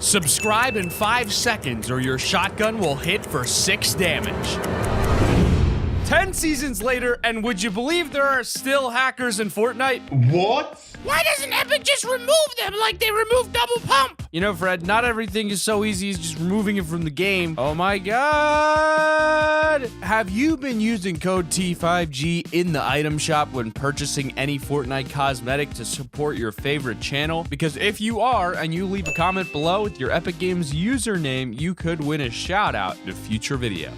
Subscribe in 5 seconds or your shotgun will hit for 6 damage. 10 seasons later, and would you believe there are still hackers in Fortnite? What? Why doesn't Epic just remove them like they removed Double Pump? You know, Fred, not everything is so easy as just removing it from the game. Oh my god! Have you been using code T5G in the item shop when purchasing any Fortnite cosmetic to support your favorite channel? Because if you are, and you leave a comment below with your Epic Games username, you could win a shout out in a future video.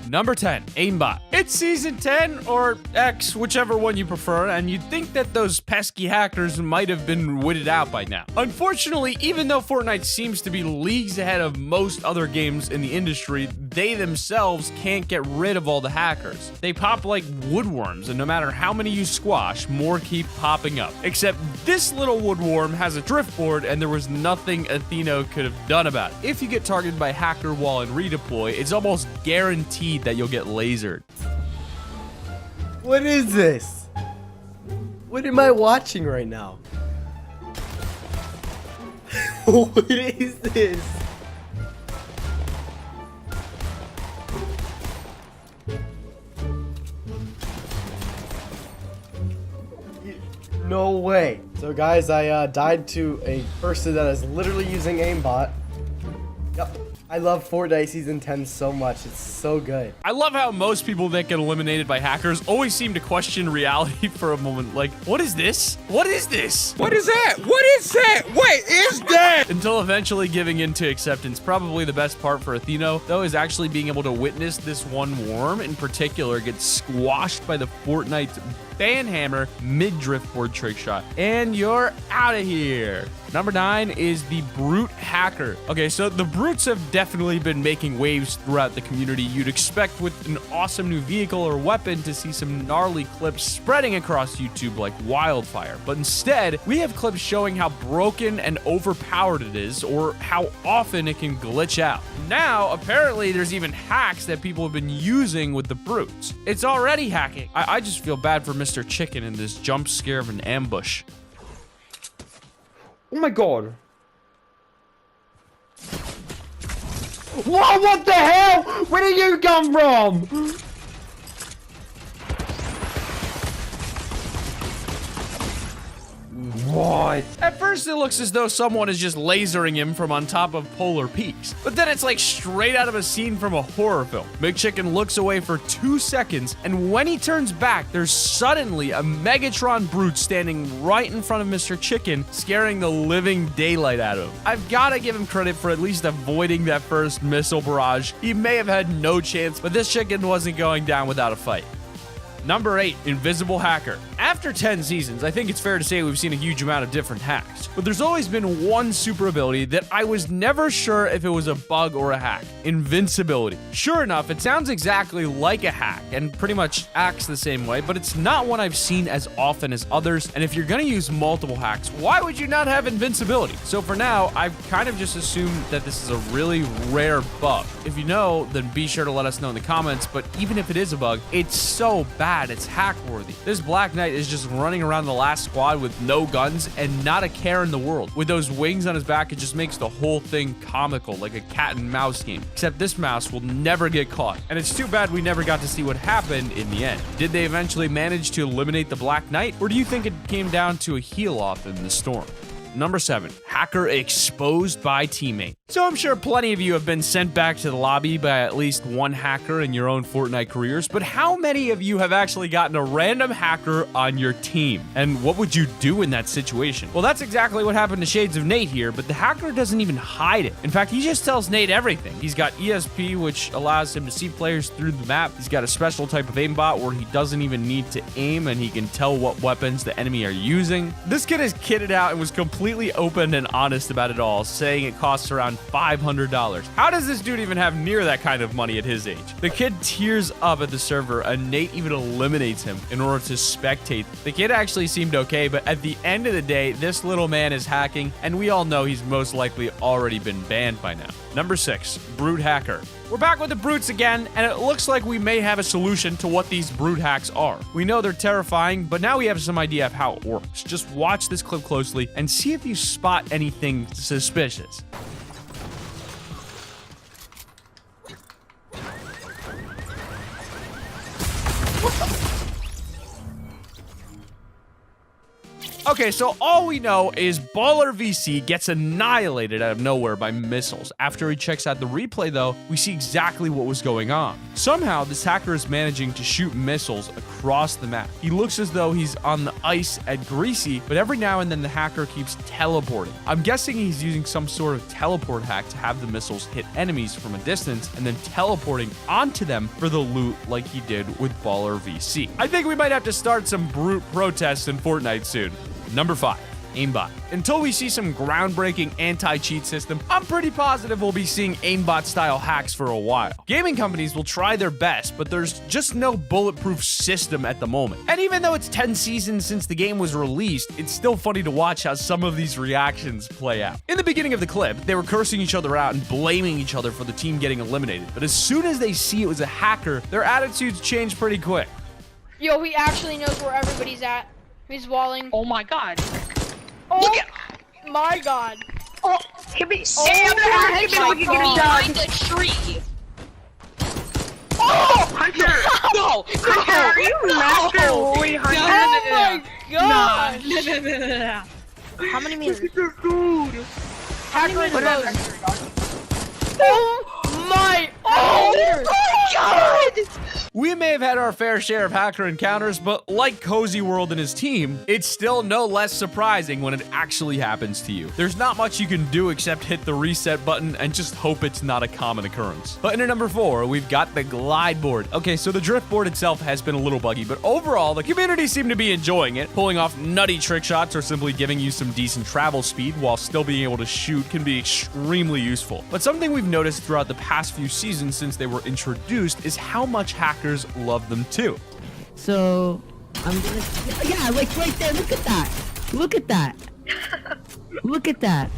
Number 10, Aimbot. It's season 10 or X, whichever one you prefer, and you'd think that those pesky hackers might have been witted out by now. Unfortunately, even though Fortnite seems to be leagues ahead of most other games in the industry, they themselves can't get rid of all the hackers. They pop like woodworms, and no matter how many you squash, more keep popping up. Except this little woodworm has a drift board, and there was nothing Atheno could have done about it. If you get targeted by hacker wall and redeploy, it's almost guaranteed that you'll get lasered. What is this? What am I watching right now? What is this? No way. So guys, I died to a person that is literally using aimbot. Yep. I love Fortnite Season 10 so much. It's so good. I love how most people that get eliminated by hackers always seem to question reality for a moment. Like, what is this? What is this? What is that? What is that? What is that? Until eventually giving in to acceptance. Probably the best part for Atheno, though, is actually being able to witness this one worm in particular get squashed by the Fortnite Banhammer mid-drift board trick shot. And you're out of here. Number 9 is the Brute Hacker. Okay, so the Brutes have definitely been making waves throughout the community. You'd expect with an awesome new vehicle or weapon to see some gnarly clips spreading across YouTube like wildfire. But instead, we have clips showing how broken and overpowered it is, or how often it can glitch out. Now, apparently, there's even hacks that people have been using with the Brutes. It's already hacking. I just feel bad for Mr. Chicken in this jump scare of an ambush. Oh my god. Whoa, what the hell? Where did you come from? What? At first, it looks as though someone is just lasering him from on top of polar peaks. But then it's like straight out of a scene from a horror film. McChicken looks away for 2 seconds, and when he turns back, there's suddenly a Megatron Brute standing right in front of Mr. Chicken, scaring the living daylight out of him. I've gotta give him credit for at least avoiding that first missile barrage. He may have had no chance, but this chicken wasn't going down without a fight. Number 8, Invisible Hacker. After 10 seasons, I think it's fair to say we've seen a huge amount of different hacks, but there's always been one super ability that I was never sure if it was a bug or a hack: invincibility. Sure enough, it sounds exactly like a hack and pretty much acts the same way, but it's not one I've seen as often as others, and if you're gonna use multiple hacks, why would you not have invincibility? So for now, I've kind of just assumed that this is a really rare bug. If you know, then be sure to let us know in the comments, but even if it is a bug, it's so bad it's hack worthy. This Black Knight is just running around the last squad with no guns and not a care in the world. With those wings on his back, it just makes the whole thing comical, like a cat and mouse game. Except this mouse will never get caught. And it's too bad we never got to see what happened in the end. Did they eventually manage to eliminate the Black Knight, or do you think it came down to a heal-off in the storm? Number 7, hacker exposed by teammate. So I'm sure plenty of you have been sent back to the lobby by at least one hacker in your own Fortnite careers, but how many of you have actually gotten a random hacker on your team? And what would you do in that situation? Well, that's exactly what happened to Shades of Nate here, but the hacker doesn't even hide it. In fact, he just tells Nate everything. He's got ESP, which allows him to see players through the map. He's got a special type of aimbot where he doesn't even need to aim, and he can tell what weapons the enemy are using. This kid is kitted out and was completely open and honest about it all, saying it costs around $500. How does this dude even have near that kind of money at his age? The kid tears up at the server, and Nate even eliminates him in order to spectate. The kid actually seemed okay, but at the end of the day, this little man is hacking, and we all know he's most likely already been banned by now. Number 6, Brute Hacker. We're back with the Brutes again, and it looks like we may have a solution to what these Brute hacks are. We know they're terrifying, but now we have some idea of how it works. Just watch this clip closely and see if you spot anything suspicious. Okay, so all we know is Baller VC gets annihilated out of nowhere by missiles. After he checks out the replay, though, we see exactly what was going on. Somehow, this hacker is managing to shoot missiles across the map. He looks as though he's on the ice at Greasy, but every now and then the hacker keeps teleporting. I'm guessing he's using some sort of teleport hack to have the missiles hit enemies from a distance and then teleporting onto them for the loot like he did with Baller VC. I think we might have to start some brute protests in Fortnite soon. Number 5. Aimbot. Until we see some groundbreaking anti-cheat system, I'm pretty positive we'll be seeing aimbot-style hacks for a while. Gaming companies will try their best, but there's just no bulletproof system at the moment. And even though it's 10 seasons since the game was released, it's still funny to watch how some of these reactions play out. In the beginning of the clip, they were cursing each other out and blaming each other for the team getting eliminated. But as soon as they see it was a hacker, their attitudes change pretty quick. Yo, he actually knows where everybody's at. He's walling. Oh my god. Oh my god. Oh, hit me. Oh my god. Behind the tree. Oh, Hunter. No. Hunter, are you Master Holy Hunter? Oh my god. No. How many meters? Dude. Hacker close. Oh my. Oh my god. We may have had our fair share of hacker encounters, but like Cozy World and his team, it's still no less surprising when it actually happens to you. There's not much you can do except hit the reset button and just hope it's not a common occurrence. But in number 4, we've got the glide board. Okay, so the drift board itself has been a little buggy, but overall, the community seemed to be enjoying it. Pulling off nutty trick shots or simply giving you some decent travel speed while still being able to shoot can be extremely useful. But something we've noticed throughout the past few seasons since they were introduced is how much hackers love them too. So I'm gonna, yeah, like right there. Look at that. Look at that. Look at that.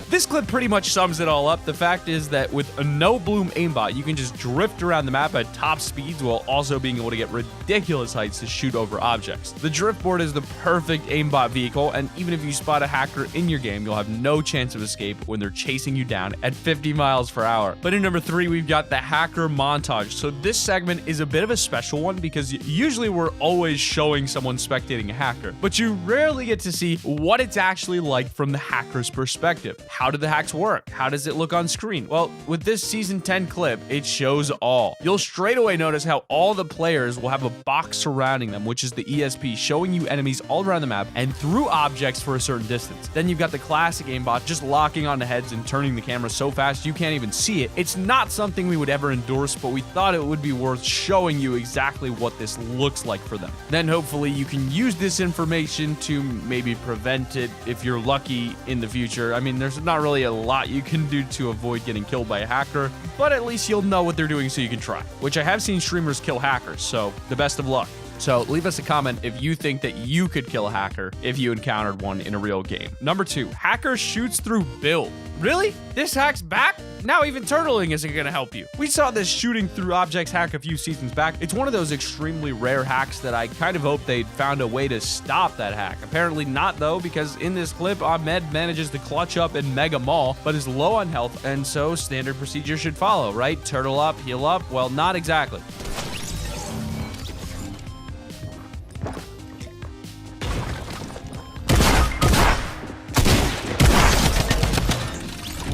This clip pretty much sums it all up. The fact is that with a no-bloom aimbot, you can just drift around the map at top speeds while also being able to get ridiculous heights to shoot over objects. The drift board is the perfect aimbot vehicle, and even if you spot a hacker in your game, you'll have no chance of escape when they're chasing you down at 50 miles per hour. But in number 3, we've got the hacker montage. So this segment is a bit of a special one because usually we're always showing someone spectating a hacker, but you rarely get to see what it's actually like from the hacker's perspective. How do the hacks work? How does it look on screen? Well, with this season 10 clip, it shows all. You'll straight away notice how all the players will have a box surrounding them, which is the ESP, showing you enemies all around the map and through objects for a certain distance. Then you've got the classic aimbot just locking onto heads and turning the camera so fast you can't even see it. It's not something we would ever endorse, but we thought it would be worth showing you exactly what this looks like for them. Then hopefully you can use this information to maybe prevent it if you're lucky in the future. I mean, there's not really a lot you can do to avoid getting killed by a hacker, but at least you'll know what they're doing so you can try. Which I have seen streamers kill hackers, so the best of luck. So leave us a comment if you think that you could kill a hacker if you encountered one in a real game. Number 2, hacker shoots through build. Really? This hack's back? Now even turtling isn't gonna help you. We saw this shooting through objects hack a few seasons back. It's one of those extremely rare hacks that I kind of hope they'd found a way to stop that hack. Apparently not though, because in this clip, Ahmed manages to clutch up and mega maul, but is low on health, and so standard procedure should follow, right? Turtle up, heal up? Well, not exactly.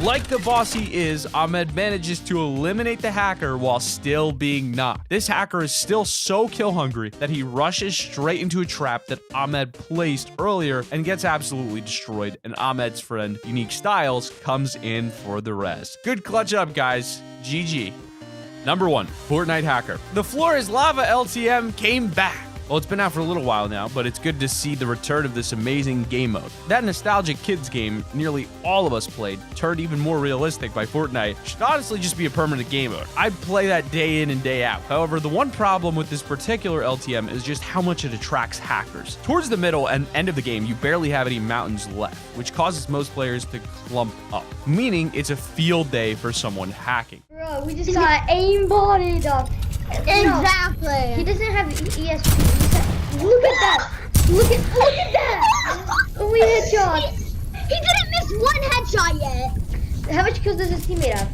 Like the boss he is, Ahmed manages to eliminate the hacker while still being knocked. This hacker is still so kill hungry that he rushes straight into a trap that Ahmed placed earlier and gets absolutely destroyed, and Ahmed's friend, Unique Styles, comes in for the res. Good clutch up, guys. GG. Number 1, Fortnite hacker. The Floor is Lava LTM came back. Well, it's been out for a little while now, but it's good to see the return of this amazing game mode. That nostalgic kids game nearly all of us played, turned even more realistic by Fortnite, should honestly just be a permanent game mode. I'd play that day in and day out. However, the one problem with this particular LTM is just how much it attracts hackers. Towards the middle and end of the game, you barely have any mountains left, which causes most players to clump up, meaning it's a field day for someone hacking. Bro, we just got aimbotted up. Exactly. No, he doesn't have ESP. Look at that. Look at that. We headshot. He didn't miss one headshot yet. How much kills does his teammate have?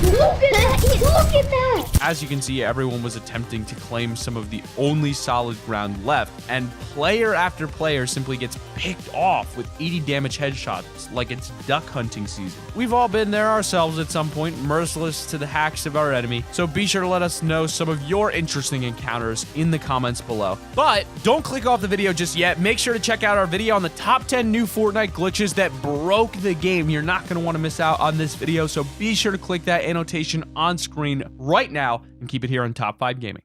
Look at that! Look at that! As you can see, everyone was attempting to claim some of the only solid ground left, and player after player simply gets picked off with 80 damage headshots like it's duck hunting season. We've all been there ourselves at some point, merciless to the hacks of our enemy, so be sure to let us know some of your interesting encounters in the comments below. But don't click off the video just yet. Make sure to check out our video on the top 10 new Fortnite glitches that broke the game. You're not going to want to miss out on this video, so be sure to click that annotation on screen right now and keep it here on Top 5 Gaming.